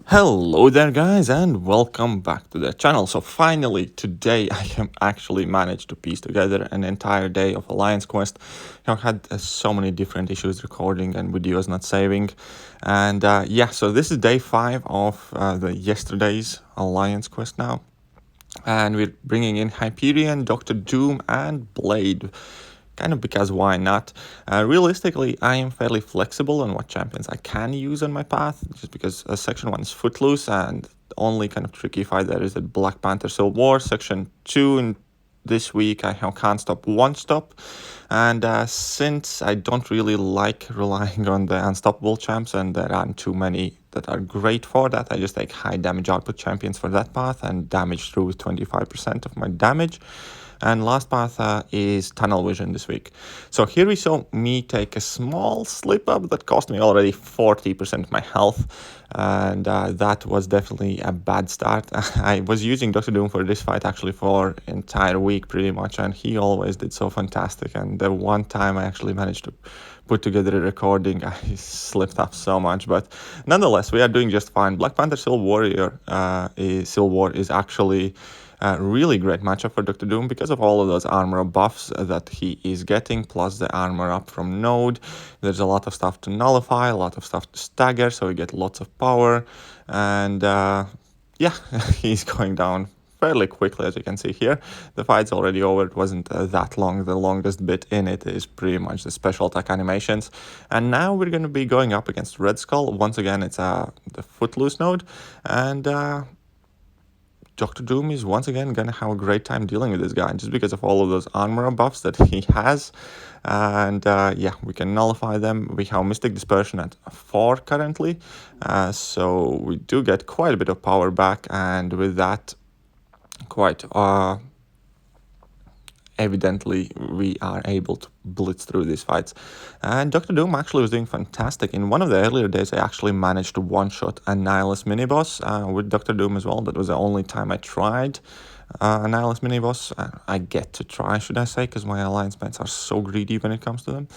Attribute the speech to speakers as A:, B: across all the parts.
A: Hello there guys and welcome back to the channel. So finally today I have actually managed to piece together an entire day of Alliance Quest. I had so many different issues recording and videos not saving, and yeah, so this is day 5 of the yesterday's Alliance Quest now, and we're bringing in Hyperion, Dr.Doom and Blade. Kind of because why not? Realistically, I am fairly flexible on what champions I can use on my path, just because Section 1 is Footloose, and the only kind of tricky fight there is at Black Panther Civil War. Section 2 in this week I have Can't Stop, Won't Stop, and since I don't really like relying on the unstoppable champs and there aren't too many that are great for that, I just take high damage output champions for that path and damage through with 25% of my damage. And last path is Tunnel Vision this week. So here we saw me take a small slip up that cost me already 40% of my health, and that was definitely a bad start. I was using Dr. Doom for this fight actually for entire week pretty much, and he always did so fantastic. And the one time I actually managed to put together a recording, I slipped up so much, but nonetheless we are doing just fine. Black Panther Civil War is actually a really great matchup for Dr. Doom because of all of those armor buffs that he is getting, plus the armor up from Node. There's a lot of stuff to nullify, a lot of stuff to stagger, so we get lots of power, and yeah, he's going down fairly quickly, as you can see here. The fight's already over. It wasn't that long. The longest bit in it is pretty much the special attack animations. And now we're going to be going up against Red Skull. Once again, it's the Footloose node, and Dr. Doom is once again going to have a great time dealing with this guy, just because of all of those armor buffs that he has. And yeah, we can nullify them. We have Mystic Dispersion at 4 currently, so we do get quite a bit of power back, and with that, quite evidently we are able to blitz through these fights. And Dr. Doom actually was doing fantastic. In one of the earlier days I actually managed to one-shot a Nihilus mini-boss with Dr. Doom as well. That was the only time I tried a Nihilus mini-boss. I get to try, should I say, because my alliance mates are so greedy when it comes to them.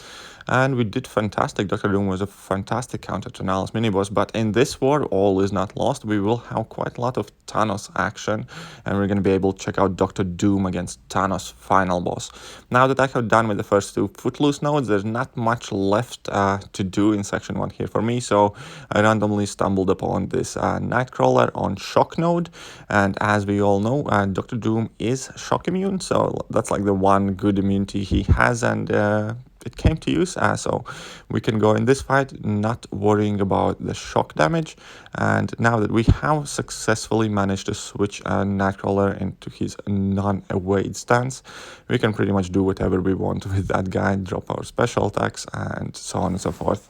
A: And we did fantastic. Dr. Doom was a fantastic counter to Nihilus mini-boss, but in this war all is not lost. We will have quite a lot of Thanos action, and we're going to be able to check out Dr. Doom against Thanos final boss. Now that I have done with the first 2 Footloose nodes, there's not much left to do in section 1 here for me, so I randomly stumbled upon this Nightcrawler on Shock node, and as we all know, Dr. Doom is shock immune, so that's like the one good immunity he has, and it came to use, so we can go in this fight not worrying about the shock damage. And now that we have successfully managed to switch Nightcrawler into his non-evade stance, we can pretty much do whatever we want with that guy, drop our special attacks and so on and so forth.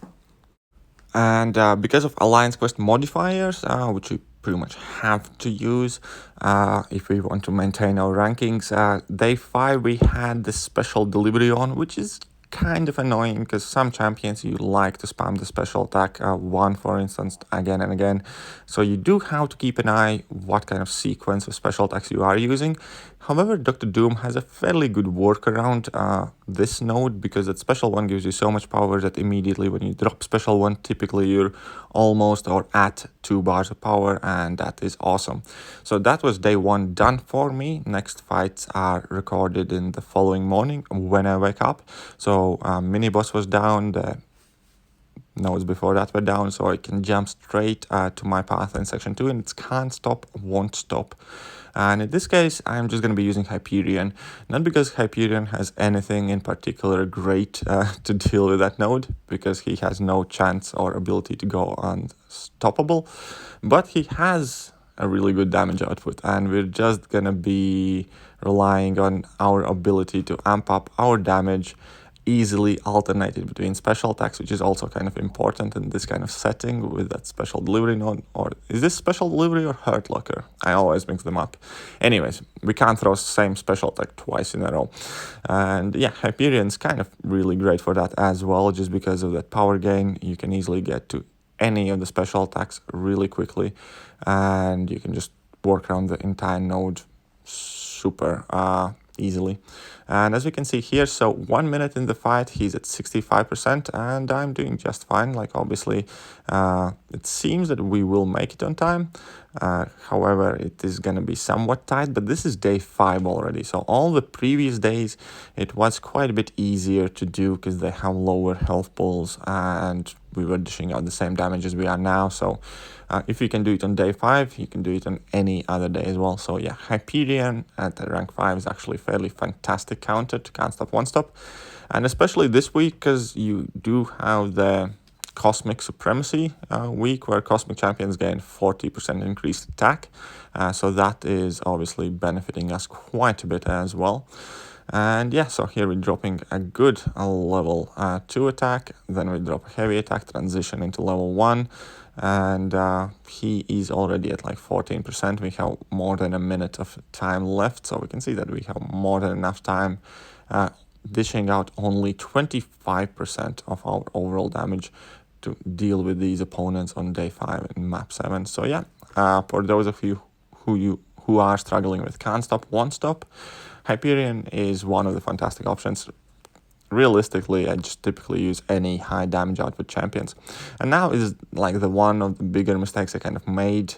A: And because of Alliance Quest modifiers, which we pretty much have to use if we want to maintain our rankings, day 5 we had the special delivery on, which is kind of annoying because some champions you like to spam the special attack 1, for instance, again and again, so you do have to keep an eye what kind of sequence of special attacks you are using. However, Dr. Doom has a fairly good workaround this node, because that special 1 gives you so much power that immediately when you drop special 1, typically you're almost or at 2 bars of power, and that is awesome. So that was day 1 done for me. Next fights are recorded in the following morning when I wake up. So mini boss was down, the nodes before that were down, so I can jump straight to my path in section 2, and it's Can't Stop, Won't Stop. And in this case, I'm just going to be using Hyperion, not because Hyperion has anything in particular great to deal with that node, because he has no chance or ability to go unstoppable, but he has a really good damage output, and we're just going to be relying on our ability to amp up our damage, easily alternated between special attacks, which is also kind of important in this kind of setting with that special delivery node. Or is this special delivery or hurt locker? I always mix them up. Anyways, we can't throw the same special attack twice in a row. And yeah, Hyperion's kind of really great for that as well, just because of that power gain. You can easily get to any of the special attacks really quickly, and you can just work around the entire node super easily. And as we can see here, so 1 minute in the fight, he's at 65%, and I'm doing just fine. Like, obviously, it seems that we will make it on time. However, it is going to be somewhat tight, but this is day 5 already. So all the previous days, it was quite a bit easier to do because they have lower health pools and we were dishing out the same damage as we are now. So if you can do it on day 5, you can do it on any other day as well. So yeah, Hyperion at rank 5 is actually fairly fantastic counter to Can't Stop, Won't Stop. And especially this week, because you do have the Cosmic Supremacy week, where Cosmic Champions gain 40% increased attack. So that is obviously benefiting us quite a bit as well. And yeah, so here we're dropping a good level 2 attack, then we drop a heavy attack, transition into level 1, and he is already at like 14%. We have more than a minute of time left, so we can see that we have more than enough time, dishing out only 25% of our overall damage to deal with these opponents on day 5 in map 7. So yeah, for those of you who are struggling with Can't Stop, Won't Stop, Hyperion is one of the fantastic options. Realistically, I just typically use any high damage output champions. And now is like the one of the bigger mistakes I kind of made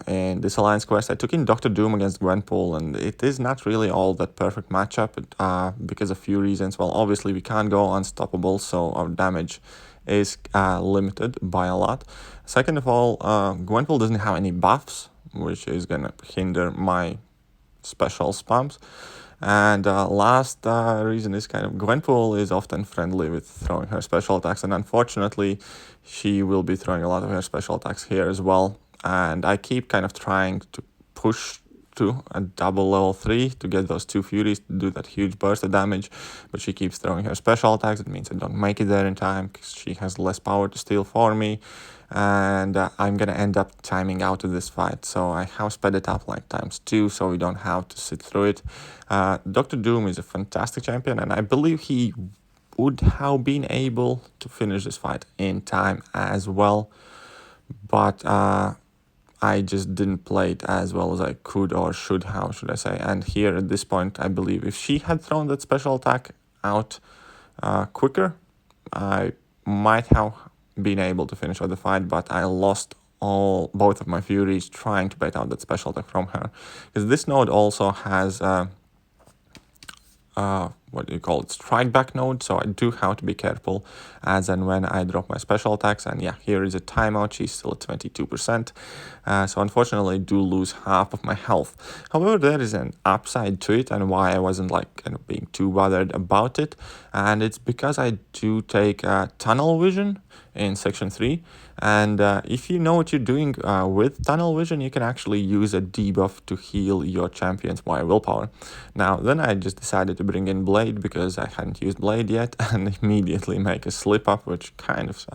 A: in this Alliance quest. I took in Dr.Doom against Gwenpool, and it is not really all that perfect matchup because of a few reasons. Well, obviously we can't go unstoppable, so our damage is limited by a lot. Second of all, Gwenpool doesn't have any buffs, which is going to hinder my special spams. And last reason is kind of Gwenpool is often friendly with throwing her special attacks, and unfortunately she will be throwing a lot of her special attacks here as well. And I keep kind of trying to push to a double level 3 to get those 2 Furies to do that huge burst of damage, but she keeps throwing her special attacks. It means I don't make it there in time because she has less power to steal for me, and I'm gonna end up timing out of this fight. So I have sped it up like ×2 so we don't have to sit through it. Dr.Doom is a fantastic champion, and I believe he would have been able to finish this fight in time as well, but I just didn't play it as well as I could or should I say. And here at this point, I believe if she had thrown that special attack out quicker, I might have been able to finish out the fight, but I lost both of my Furies trying to bait out that special attack from her. Because this node also has what do you call it, strike back node, so I do have to be careful as and when I drop my special attacks. And yeah, here is a timeout. She's still at 22%, so unfortunately I do lose half of my health. However, there is an upside to it, and why I wasn't like kind of being too bothered about it, and it's because I do take tunnel vision in section 3, and if you know what you're doing with tunnel vision, you can actually use a debuff to heal your champions via willpower. Now then I just decided to bring in Blade because I hadn't used Blade yet, and immediately make a slip up, which kind of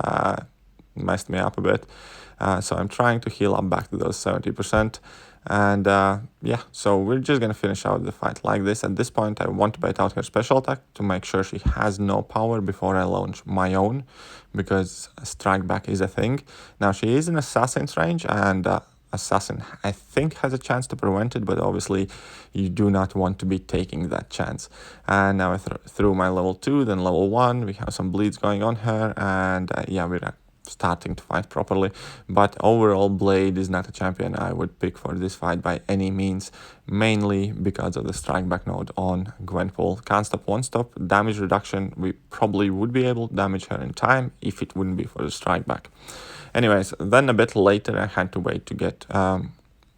A: messed me up a bit. So I'm trying to heal up back to those 70%. And yeah, so we're just going to finish out the fight like this. At this point, I want to bait out her special attack to make sure she has no power before I launch my own, because strike back is a thing. Now, she is in Assassin's range, and Assassin, I think, has a chance to prevent it, but obviously you do not want to be taking that chance. And now I through my level 2, then level 1, we have some bleeds going on her, and yeah, we're starting to fight properly. But overall, Blade is not a champion I would pick for this fight by any means, mainly because of the strike back node on Gwenpool. Can't Stop, Won't Stop, damage reduction, we probably would be able to damage her in time if it wouldn't be for the strike back. Anyways, then a bit later I had to wait to get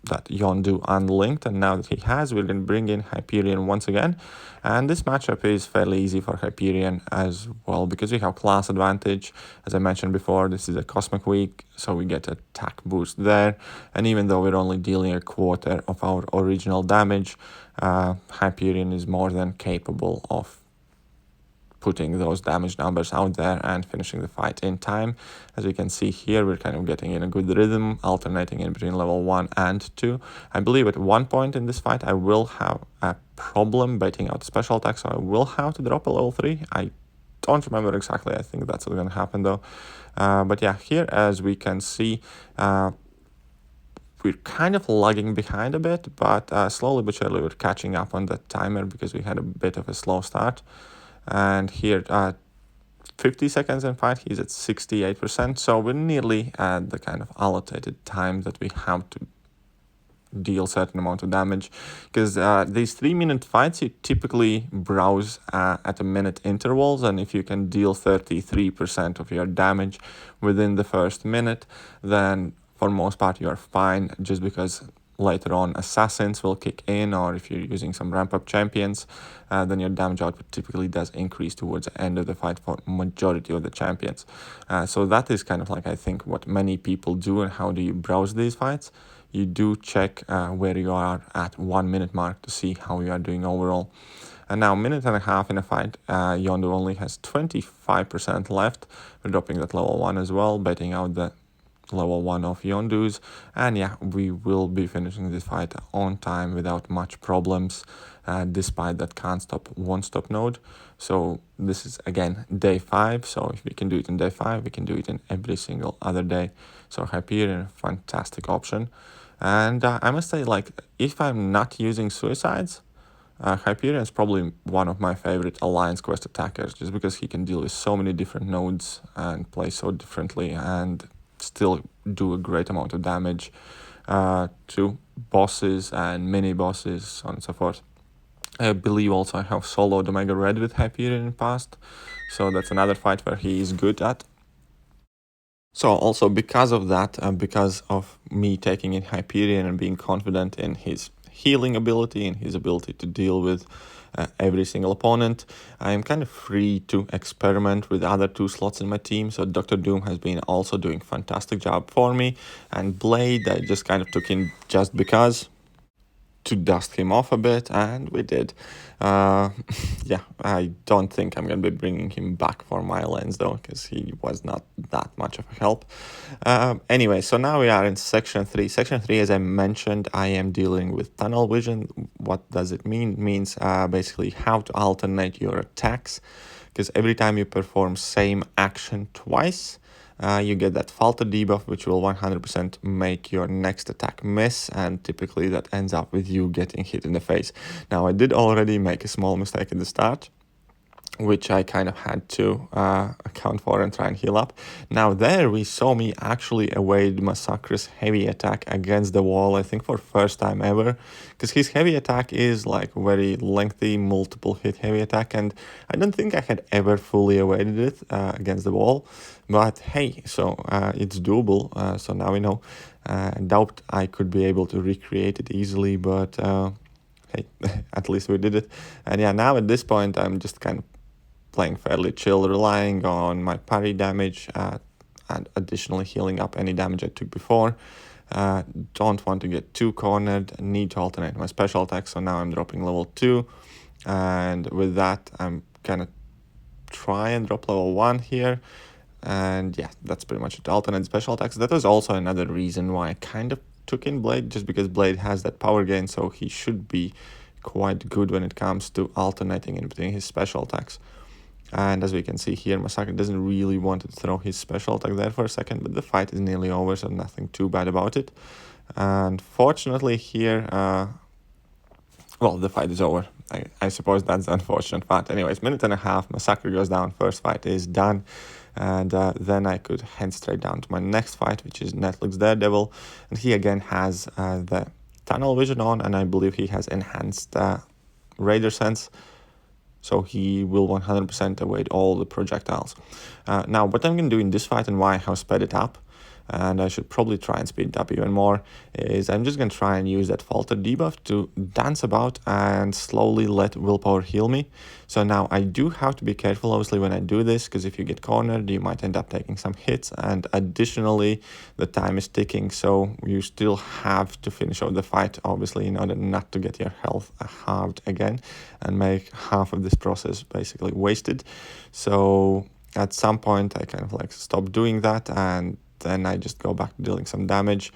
A: that Yondu unlinked, and now that he has, we're going to bring in Hyperion once again. And this matchup is fairly easy for Hyperion as well, because we have class advantage. As I mentioned before, this is a Cosmic week, so we get attack boost there. And even though we're only dealing a quarter of our original damage, Hyperion is more than capable of putting those damage numbers out there and finishing the fight in time. As you can see here, we're kind of getting in a good rhythm, alternating in between level 1 and 2. I believe at one point in this fight I will have a problem baiting out special attacks, so I will have to drop a level 3. I don't remember exactly, I think that's what's going to happen though. But yeah, here as we can see, we're kind of lagging behind a bit, but slowly but surely we're catching up on that timer because we had a bit of a slow start. And here, 50 seconds in fight, he's at 68%, so we're nearly at the kind of allocated time that we have to deal certain amount of damage, because these 3-minute fights you typically browse at a minute intervals, and if you can deal 33% of your damage within the first minute, then for most part you're fine, just because later on assassins will kick in, or if you're using some ramp up champions, then your damage output typically does increase towards the end of the fight for majority of the champions. So that is kind of like, I think, what many people do. And how do you browse these fights? You do check where you are at 1 minute mark to see how you are doing overall. And now, 1.5 minutes in a fight, Yondu only has 25% left. We're dropping that level 1 as well, betting out the level 1 of Yondus, and yeah, we will be finishing this fight on time without much problems, despite that can't stop, won't stop node. So this is again day 5, so if we can do it in day 5, we can do it in every single other day. So Hyperion, fantastic option. And I must say, like, if I'm not using suicides, Hyperion is probably one of my favorite Alliance Quest attackers, just because he can deal with so many different nodes and play so differently and still do a great amount of damage to bosses and mini bosses, so on and so forth. I believe also I have soloed Omega Red with Hyperion in the past, so that's another fight where he is good at. So also because of that, because of me taking in Hyperion and being confident in his healing ability and his ability to deal with every single opponent, I am kind of free to experiment with other 2 slots in my team. So Dr.Doom has been also doing a fantastic job for me, and Blade I just kind of took in just because, to dust him off a bit, and we did. Yeah, I don't think I'm going to be bringing him back for my lens though, because he was not that much of a help. Anyway, so now we are in section 3. Section 3, as I mentioned, I am dealing with tunnel vision. What does it mean? It means basically how to alternate your attacks, because every time you perform same action twice, you get that falter debuff, which will 100% make your next attack miss, and typically that ends up with you getting hit in the face. Now, I did already make a small mistake at the start, which I kind of had to account for and try and heal up. Now there we saw me actually evade Massacre's heavy attack against the wall, I think for first time ever, because his heavy attack is like very lengthy, multiple hit heavy attack, and I don't think I had ever fully evaded it against the wall, but hey, so it's doable, so now we know. Doubt I could be able to recreate it easily, but hey, at least we did it. And yeah, now at this point I'm just kind of playing fairly chill, relying on my parry damage and additionally healing up any damage I took before. Don't want to get too cornered, need to alternate my special attack, so now I'm dropping level 2, and with that I'm gonna try and drop level 1 here, and yeah, that's pretty much it. Alternate special attacks. That was also another reason why I kind of took in Blade, just because Blade has that power gain, so he should be quite good when it comes to alternating in between his special attacks. And as we can see here, Massacre doesn't really want to throw his special attack there for a second, but the fight is nearly over, so nothing too bad about it. And fortunately here, well, the fight is over. I suppose that's the unfortunate part. Anyways, 1.5 minutes, Massacre goes down, first fight is done. And then I could head straight down to my next fight, which is Netflix Daredevil. And he again has the tunnel vision on, and I believe he has enhanced Raider sense. So he will 100% avoid all the projectiles. Now, what I'm going to do in this fight and why I have sped it up, and I should probably try and speed it up even more, is I'm just going to try and use that falter debuff to dance about and slowly let willpower heal me. So now I do have to be careful obviously when I do this, because if you get cornered you might end up taking some hits, and additionally the time is ticking, so you still have to finish off the fight obviously in order not to get your health halved again and make half of this process basically wasted. So at some point I kind of like stop doing that, and then I just go back to dealing some damage.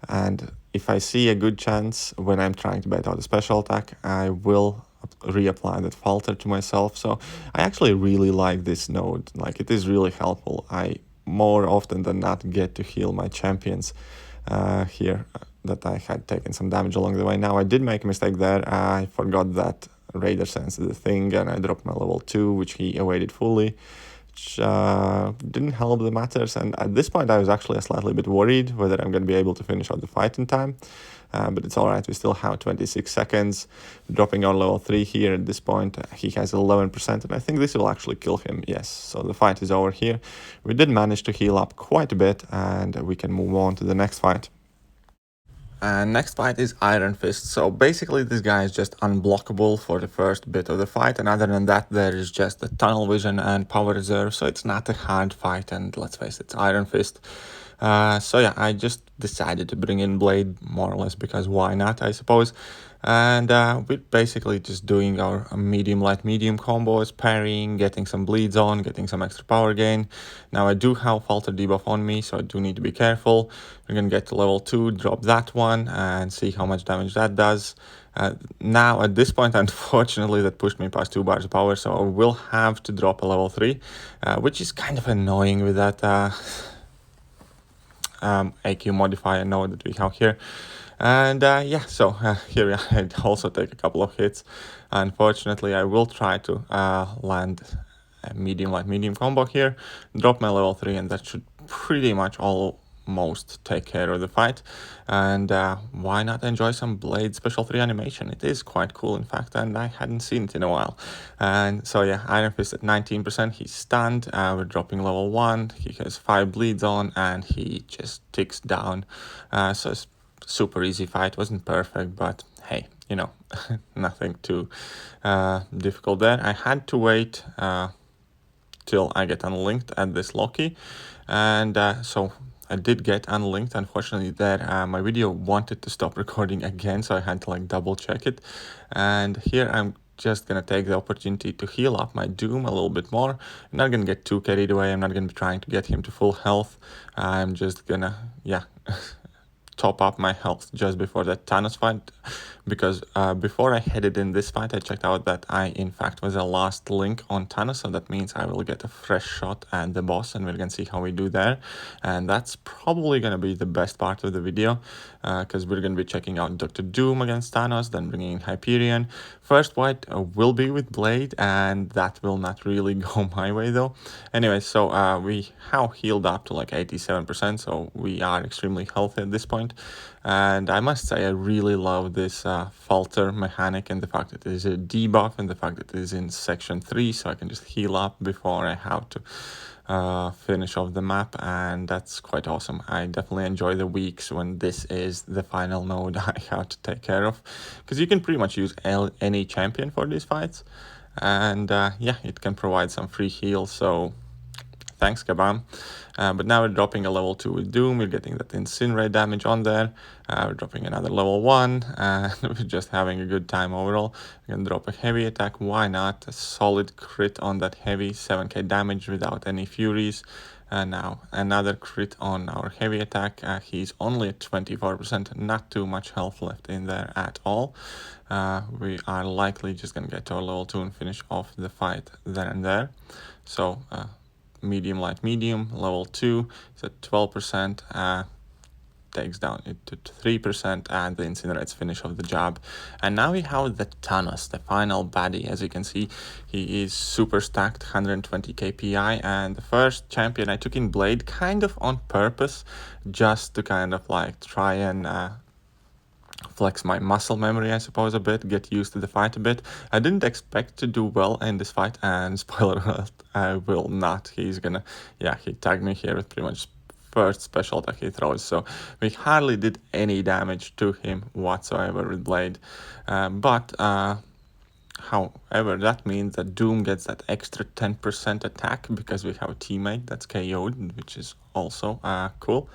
A: And if I see a good chance when I'm trying to bait out a special attack, I will reapply that falter to myself. So I actually really like this node, like it is really helpful. I more often than not get to heal my champions here. that I had taken some damage along the way. Now, I did make a mistake there. I forgot that Raider Sense is the thing, and I dropped my level 2, which he evaded fully, which didn't help the matters. And at this point, I was actually a slightly bit worried whether I'm going to be able to finish out the fight in time. But it's all right. We still have 26 seconds. Dropping on level 3 here at this point. He has 11%, and I think this will actually kill him. Yes, so the fight is over here. We did manage to heal up quite a bit, and we can move on to the next fight. And next fight is Iron Fist. So basically this guy is just unblockable for the first bit of the fight, and other than that there is just the tunnel vision and power reserve, so it's not a hard fight, and let's face it, it's Iron Fist. So yeah, I just decided to bring in Blade more or less because why not, I suppose. And we're basically just doing our medium light medium combos, parrying, getting some bleeds on, getting some extra power gain. Now I do have Falter debuff on me, so I do need to be careful. We're gonna get to level 2, drop that one, and see how much damage that does. Now at this point, unfortunately, that pushed me past 2 bars of power, so I will have to drop a level 3, which is kind of annoying with that AQ modifier node that we have here. And yeah, so here I also take a couple of hits. Unfortunately, I will try to land a medium light medium combo here, drop my level 3, and that should pretty much almost take care of the fight. And why not enjoy some Blade Special 3 animation? It is quite cool, in fact, and I hadn't seen it in a while. And so yeah, Iron Fist at 19%, he's stunned. We're dropping level 1, he has 5 bleeds on, and he just ticks down. So it's super easy fight, wasn't perfect, but hey, you know, nothing too difficult there. I had to wait till I get unlinked at this Loki, and so I did get unlinked. Unfortunately there my video wanted to stop recording again, so I had to like double check it. And here I'm just gonna take the opportunity to heal up my Doom a little bit more. I'm not gonna get too carried away. I'm not gonna be trying to get him to full health. I'm just gonna, yeah, top up my health just before that Thanos fight, because before I headed in this fight, I checked out that I in fact was a last link on Thanos, so that means I will get a fresh shot at the boss, and we're gonna see how we do there. And that's probably gonna be the best part of the video, because we're gonna be checking out Dr.Doom against Thanos, then bringing in Hyperion. First fight will be with Blade, and that will not really go my way though. Anyway, so we have healed up to like 87%, so we are extremely healthy at this point. And I must say I really love this falter mechanic, and the fact that it is a debuff, and the fact that it is in section 3, so I can just heal up before I have to finish off the map, and that's quite awesome. I definitely enjoy the weeks when this is the final node I have to take care of, because you can pretty much use any champion for these fights, and yeah, it can provide some free heals, so thanks, Kabam. But now we're dropping a level 2 with Doom. We're getting that Incinerate damage on there. We're dropping another level 1. We're just having a good time overall. We're gonna drop a heavy attack. Why not? A solid crit on that heavy, 7k damage without any furies. Now another crit on our heavy attack. He's only at 24%, not too much health left in there at all. We are likely just gonna get to our level 2 and finish off the fight there and there. So medium light medium, level 2 is at 12%, takes down it to 3%, and the Incinerates finish off the job. And now we have the Thanos, the final baddie. As you can see, he is super stacked, 120 KPI, and the first champion I took in Blade kind of on purpose, just to kind of like try and flex my muscle memory, I suppose, a bit, get used to the fight a bit. I didn't expect to do well in this fight, and spoiler alert, I will not. He's gonna, yeah, he tagged me here with pretty much first special attack he throws, so we hardly did any damage to him whatsoever with Blade. However, that means that Doom gets that extra 10% attack because we have a teammate that's KO'd, which is also cool.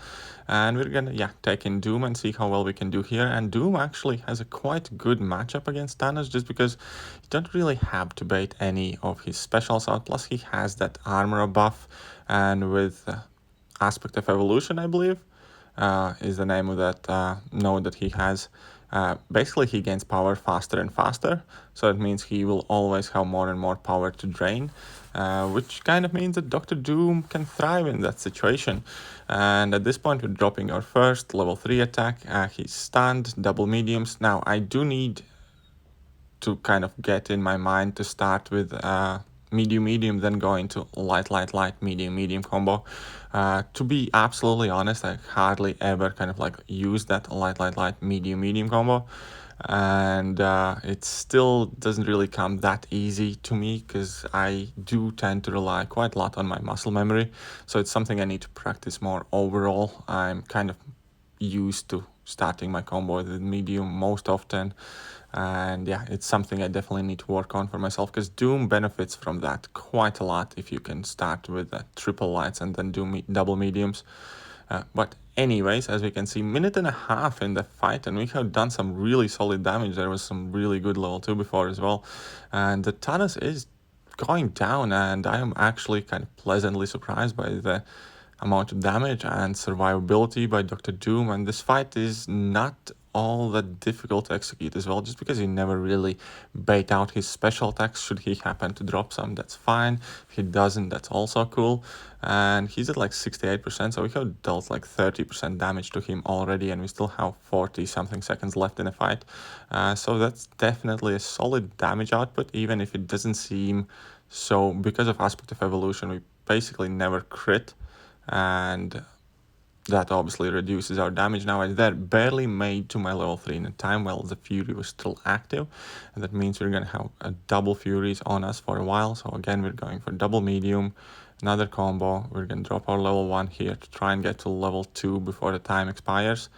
A: And we're gonna, yeah, take in Doom and see how well we can do here. And Doom actually has a quite good matchup against Thanos, just because you don't really have to bait any of his specials out. Plus he has that armor buff, and with Aspect of Evolution, I believe, is the name of that node that he has. Basically, he gains power faster and faster, so it means he will always have more and more power to drain, which kind of means that Dr. Doom can thrive in that situation. And at this point, we're dropping our first level 3 attack. He's stunned, double mediums. Now, I do need to kind of get in my mind to start with medium, then go into light, medium combo. To be absolutely honest, I hardly ever kind of like use that light, medium combo. And it still doesn't really come that easy to me because I do tend to rely quite a lot on my muscle memory. So it's something I need to practice more overall. I'm kind of used to starting my combo with medium most often, and yeah, it's something I definitely need to work on for myself because Doom benefits from that quite a lot if you can start with triple lights and then do double mediums. But anyways, as we can see, minute and a half in the fight, and we have done some really solid damage. There was some really good level 2 before as well, and the Thanos is going down, and I am actually kind of pleasantly surprised by the amount of damage and survivability by Dr. Doom, and this fight is not all that difficult to execute as well, just because you never really bait out his special attacks. Should he happen to drop some, that's fine. If he doesn't, that's also cool. And he's at like 68%, so we have dealt like 30% damage to him already, and we still have 40 something seconds left in the fight. So that's definitely a solid damage output, even if it doesn't seem so. Because of Aspect of Evolution, we basically never crit, and that obviously reduces our damage. Now, that barely made to my level 3 in a time while the Fury was still active, and that means we're going to have a double Furies on us for a while. So again, we're going for double medium, another combo. We're going to drop our level 1 here to try and get to level 2 before the time expires,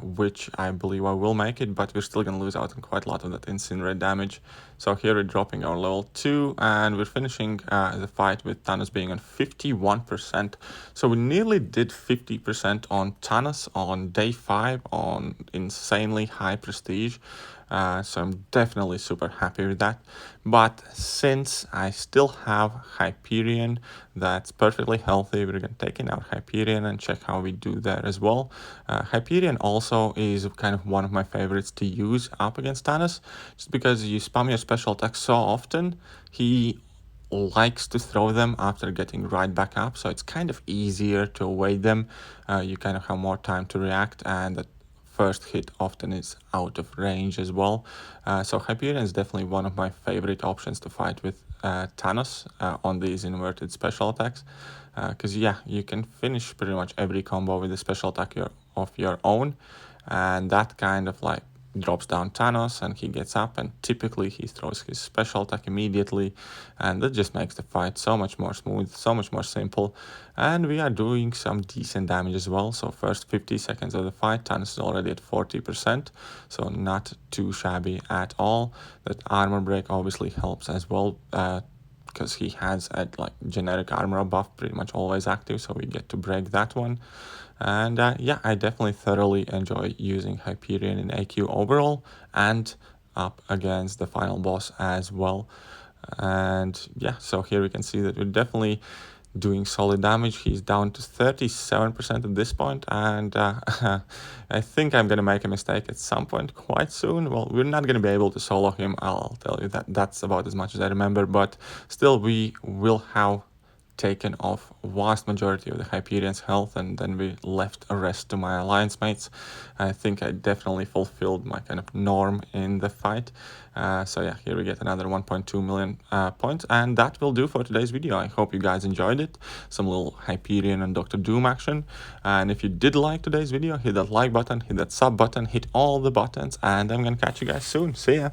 A: which I believe I will make it, but we're still going to lose out on quite a lot of that incinerate damage. So here we're dropping our level 2, and we're finishing the fight with Thanos being on 51%. So we nearly did 50% on Thanos on day 5 on insanely high prestige. So I'm definitely super happy with that. But since I still have Hyperion that's perfectly healthy, we're going to take in our Hyperion and check how we do there as well. Hyperion also is kind of one of my favorites to use up against Thanos, just because you spam your special attack so often, he likes to throw them after getting right back up, so it's kind of easier to avoid them. You kind of have more time to react, and that first hit often is out of range as well. So Hyperion is definitely one of my favorite options to fight with Thanos on these inverted special attacks, because yeah, you can finish pretty much every combo with a special attack of your own, and that kind of like drops down Thanos and he gets up, and typically he throws his special attack immediately, and that just makes the fight so much more smooth, so much more simple, and we are doing some decent damage as well. So first 50 seconds of the fight, Thanos is already at 40%, so not too shabby at all. That armor break obviously helps as well, because he has a like generic armor buff pretty much always active, so we get to break that one. And yeah, I definitely thoroughly enjoy using Hyperion in AQ overall and up against the final boss as well. And yeah, so here we can see that we're definitely doing solid damage. He's down to 37% at this point, and I think I'm going to make a mistake at some point quite soon. Well, we're not going to be able to solo him, I'll tell you that. That's about as much as I remember, but still we will have taken off vast majority of the Hyperion's health, and then we left a rest to my alliance mates. I think I definitely fulfilled my kind of norm in the fight. So yeah, here we get another 1.2 million points, and that will do for today's video. I hope you guys enjoyed it. Some little Hyperion and Dr. Doom action. And if you did like today's video, hit that like button, hit that sub button, hit all the buttons, and I'm gonna catch you guys soon. See ya!